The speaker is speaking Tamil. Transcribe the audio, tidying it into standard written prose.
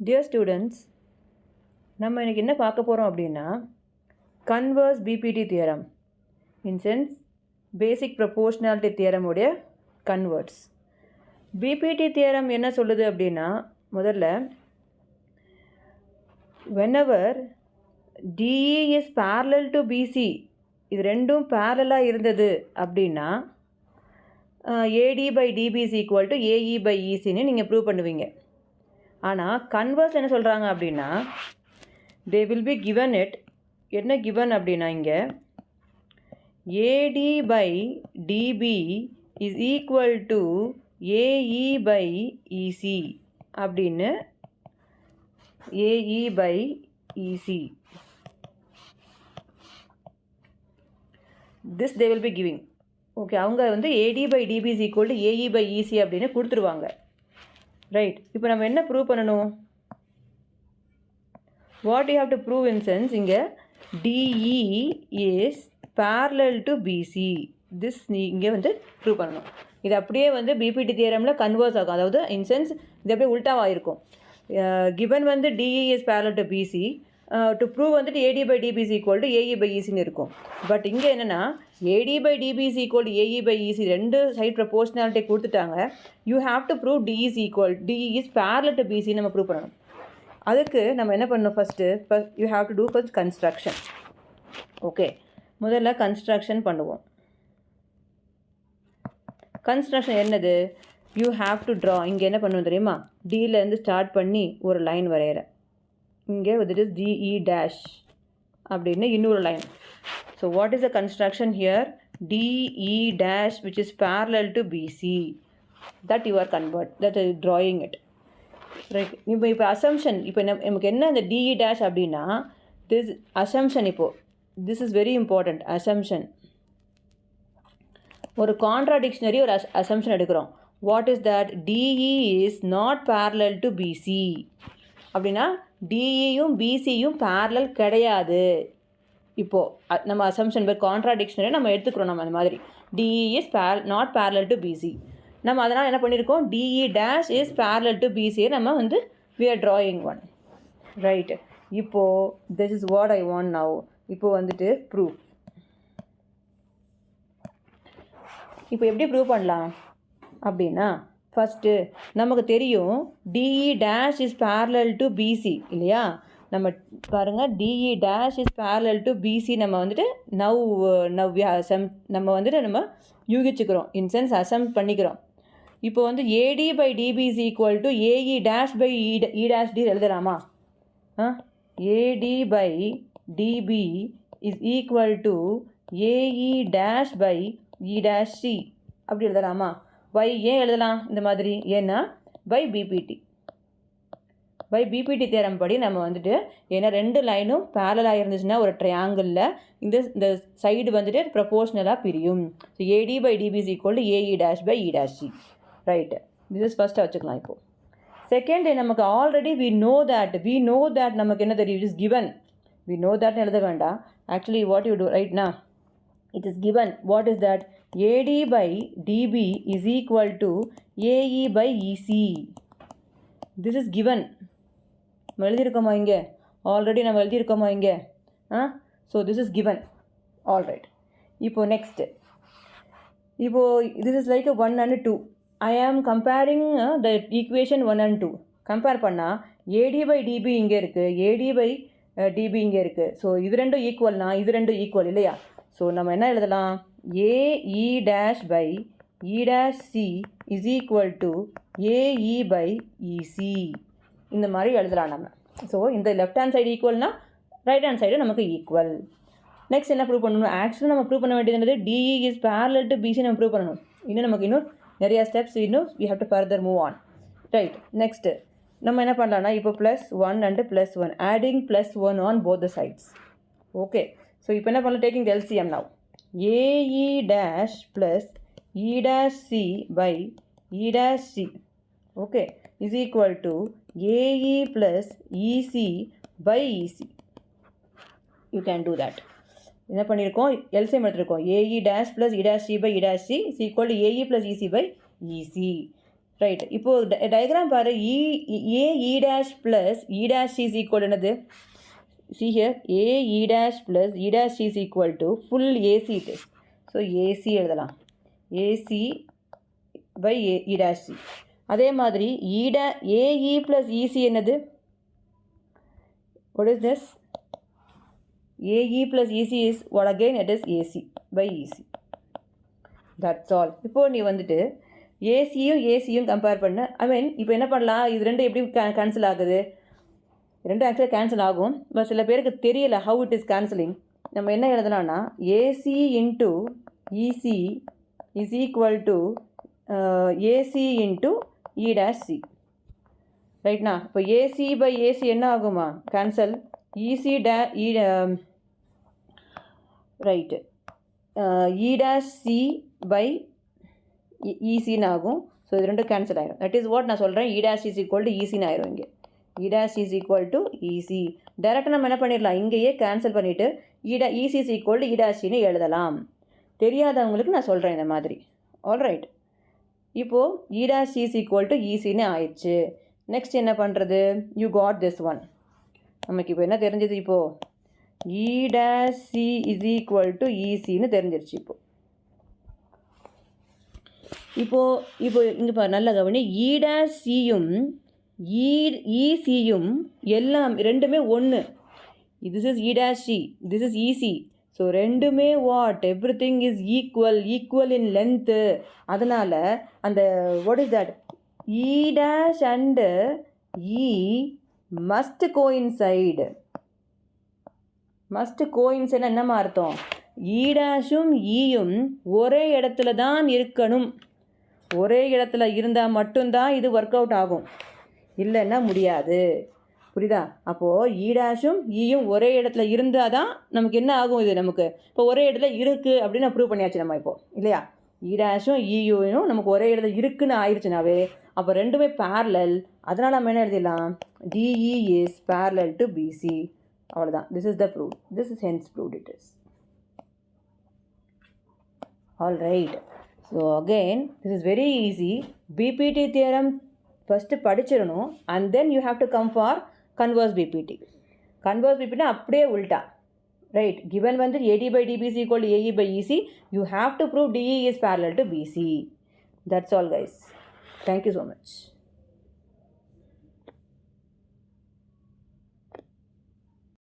Dear students, நம்ம இன்னைக்கு என்ன பார்க்க போகிறோம் அப்படின்னா converse BPT theorem in sense basic proportionality theorem உடைய கன்வர்ட்ஸ். பிபிடி தியரம் என்ன சொல்லுது அப்படின்னா, முதல்ல whenever DE is parallel to BC, இது ரெண்டும் பேரலாக இருந்தது அப்படின்னா AD by DB is equal to AE by ECன்னு நீங்கள் ப்ரூவ் பண்ணுவீங்க. ஆனால் கன்வர்ஸ் என்ன சொல்கிறாங்க அப்படின்னா, they will be given it, என்ன given அப்படின்னா இங்கே AD by DB is equal to AE by EC அப்படின்னு AE by EC. This they will be giving. Okay, அவங்க வந்து AD by DB is equal to AE by EC அப்படின்னு கொடுத்துருவாங்க. ரைட், இப்போ நம்ம என்ன ப்ரூவ் பண்ணணும்? What you have to prove in sense, இங்கே DE is parallel to BC. This இங்கே வந்து ப்ரூவ் பண்ணணும். இது அப்படியே வந்து பிபிடி தியரமில் கன்வர்ஸ் ஆகும். அதாவது இன் சென்ஸ் இது அப்படியே உல்ட்டாவாக இருக்கும். கிவன் வந்து DE is parallel to BC, to prove வந்துட்டு AD by DB is equal to AE by ECன்னு இருக்கும். பட் இங்கே என்னென்னா AD by DB is equal to AE by EC ரெண்டு சைட் ப்ரொபோர்ஷனாலிட்டி கொடுத்துட்டாங்க. You have to prove DE is parallel to BC நம்ம ப்ரூவ் பண்ணணும். அதுக்கு நம்ம என்ன பண்ணணும்? First you have to do first construction. Okay, முதல்ல கன்ஸ்ட்ரக்ஷன் பண்ணுவோம். கன்ஸ்ட்ரக்ஷன் என்னது? You have to draw. இங்கே என்ன பண்ணுவோம் தெரியுமா? டிலேருந்து ஸ்டார்ட் பண்ணி ஒரு லைன் வரைகிறேன். இங்கே இட் இஸ் DE dash அப்படின்னு இன்னொரு line. So what is the construction here? DE dash which is parallel to BC, that you are that is drawing it. Right, இப்போ அசம்ஷன், இப்போ நமக்கு என்ன இந்த DE dash அப்படின்னா திஸ் அசம்ஷன். இப்போது this is very important. Assumption, ஒரு கான்ட்ராடிக்ஷனரி ஒரு அசம்ஷன் எடுக்கிறோம். What is that? DE is not parallel to BC அப்படின்னா DEயும் BCயும் பேரலல் கிடையாது. இப்போது நம்ம அசம்ஷன் பை கான்ட்ராடிக்ஷனரி நம்ம எடுத்துக்கிறோம். நம்ம அந்த மாதிரி DE is not parallel to BC. நம்ம அதனால் என்ன பண்ணியிருக்கோம்? DE dash is parallel to BC நம்ம வந்து we are drawing one. Right, இப்போது this is what I want now. இப்போது வந்துட்டு ப்ரூஃப். இப்போ எப்படி ப்ரூவ் பண்ணலாம் அப்படின்னா, ஃபஸ்ட்டு நமக்கு தெரியும் DE dash is parallel to BC இல்லையா? நம்ம பாருங்கள், DE dash is parallel to BC நம்ம வந்துட்டு நம்ம வந்துட்டு நம்ம யூகிச்சுக்கிறோம். இன் சென்ஸ் அசம் பண்ணிக்கிறோம். இப்போ வந்து AD by DB is equal to AE dash by E dash D எழுதலாமா? AD by DB is equal to AE dash by E dash C அப்படி எழுதலாமா? பை ஏன் எழுதலாம் இந்த மாதிரி? ஏன்னா பை பிபிடி தேரம் படி நம்ம வந்துட்டு, ஏன்னா ரெண்டு லைனும் பேரலாக இருந்துச்சுன்னா ஒரு ட்ரையாங்கிளில் இந்த சைடு வந்துட்டு ப்ரொபோர்ஷ்னலாக பிரியும். So AD by DB is equal to AE dash by E dash C. Right, this is ஃபஸ்ட்டாக வச்சுக்கலாம். இப்போது செகண்ட், நமக்கு ஆல்ரெடி வி நோ தட் நமக்கு என்ன தெரியும்? It is given. We know தட்னு எழுத வேண்டாம். ஆக்சுவலி வாட் யூ டூ ரைட்னா, it is given. What is that? AD by DB is equal to AE by EC. This is given. நம்ம எழுதியிருக்கோமா இங்கே? ஆல்ரெடி நம்ம எழுதியிருக்கோமா இங்கே? So this is given. All right, இப்போது நெக்ஸ்ட்டு, இப்போது திஸ் இஸ் லைக் 1 and 2. ஐ ஆம் comparing the equation 1 and 2. Compare பண்ணால் AD by DB இங்கே இருக்குது, AD by DB இங்கே இருக்குது. ஸோ இது ரெண்டும் ஈக்குவல்னா இது ரெண்டும் ஈக்குவல் இல்லையா? ஸோ நம்ம என்ன எழுதலாம்? AE dash by E dash C is equal to AE by EC இந்த மாதிரி எழுதலாம் நம்ம. ஸோ இந்த லெஃப்ட் ஹேண்ட் சைடு ஈக்குவல்னா ரைட் ஹேண்ட் சைடு நமக்கு ஈக்குவல். நெக்ஸ்ட் என்ன ப்ரூவ் பண்ணணும்? ஆக்சுவலாக நம்ம ப்ரூவ் பண்ண வேண்டியது DE is parallel to BC நம்ம ப்ரூவ் பண்ணணும். இன்னும் நமக்கு இன்னும் நிறையா steps we have to further move on. Right, next நம்ம என்ன பண்ணலாம்னா, இப்போ +1 and +1 adding +1 on both the sides. Okay, so இப்போ என்ன பண்ணலாம்? Taking the LCM now. AE dash plus E dash C by E dash C, okay, is equal to AE plus EC by EC. You can do that. என்ன பண்ணியிருக்கோம்? LCM எடுத்துருக்கோம். AE dash plus E dash C by E dash C is equal to AE plus EC by EC. Right. இப்போது டயக்ராம் பாரு. A dash plus dash is equal என்னது? See here, E dash plus dash is equal to full AC it is. So AC எழுதலாம். AC by E dash C. அதே மாதிரி AE plus EC என்னது? What is this? AE plus EC is what again? It is AC by EC. That's all. இப்போ நீ வந்துட்டு ஏசியும் கம்பேர் பண்ண. இப்போ என்ன பண்ணலாம்? இது ரெண்டு எப்படி கேன்சல் ஆகுது? ரெண்டும் ஆக்சுவலாக கேன்சல் ஆகும். பட் சில பேருக்கு தெரியல ஹவு இட் இஸ் கேன்சலிங். நம்ம என்ன எழுதலாம்னா AC into EC is equal to AC into E dash C. ரைட்னா? இப்போ ஏசி பை ஏசி என்ன ஆகுமா? Cancel. EC right E dash C by இசின்னு ஆகும். ஸோ இது ரெண்டும் கேன்சல் ஆகிடும். தட் இஸ் வாட் நான் சொல்கிறேன். E dash is equal to ஈசின்னு ஆயிரும். இங்கே E dash is equal to EC. டேரெக்டாக நம்ம என்ன பண்ணிடலாம்? இங்கேயே கேன்சல் பண்ணிவிட்டு EC is equal to E டேஷ்னு எழுதலாம். தெரியாதவங்களுக்கு நான் சொல்கிறேன் இந்த மாதிரி. ஆல்ரைட். இப்போது E dash is equal to ஈசின்னு ஆயிடுச்சு. நெக்ஸ்ட் என்ன பண்ணுறது? You got this one. நமக்கு இப்போ என்ன தெரிஞ்சது? இப்போது E dash C is equal to ஈசின்னு தெரிஞ்சிருச்சு. இப்போ இங்கே நல்ல கவனி. இ டேஷ் சியும் இசியும் எல்லாம் ரெண்டுமே ஒன்று. This is E dash C, this is EC. So ரெண்டுமே what? Everything is equal in length. அதனால் அந்த what is that? E dash and E must coincide. Must coincide என்னமா அர்த்தம்? இ டேஷும் ஈயும் ஒரே இடத்துல தான் இருக்கணும். ஒரே இடத்துல இருந்தால் மட்டும்தான் இது ஒர்க் அவுட் ஆகும், இல்லைன்னா முடியாது. புரியுதா? அப்போது இ டேஷும் ஈயும் ஒரே இடத்துல இருந்தால் தான் நமக்கு என்ன ஆகும்? இது நமக்கு இப்போ ஒரே இடத்துல இருக்குது அப்படின்னு ப்ரூவ் பண்ணியாச்சு நம்ம இப்போ, இல்லையா? இ டேஷும் ஈயும் நமக்கு ஒரே இடத்துல இருக்குன்னு ஆயிடுச்சுனாவே அப்போ ரெண்டுமே பேரலல். அதனால் நம்ம என்ன எழுதிடலாம்? DE is parallel to PC. அவ்வளோதான். This is the prove. This is hence proved it is. All right. So again this is very easy. BPT theorem first படிச்சிடணும். And then you have to come for converse BPT. Converse பிபிடினா அப்படியே உல்ட்டா. ரைட். கிவன் வந்து AD by DBC equal to AE by EC. You have to prove DE is parallel to PC. That's all guys. Thank you so much.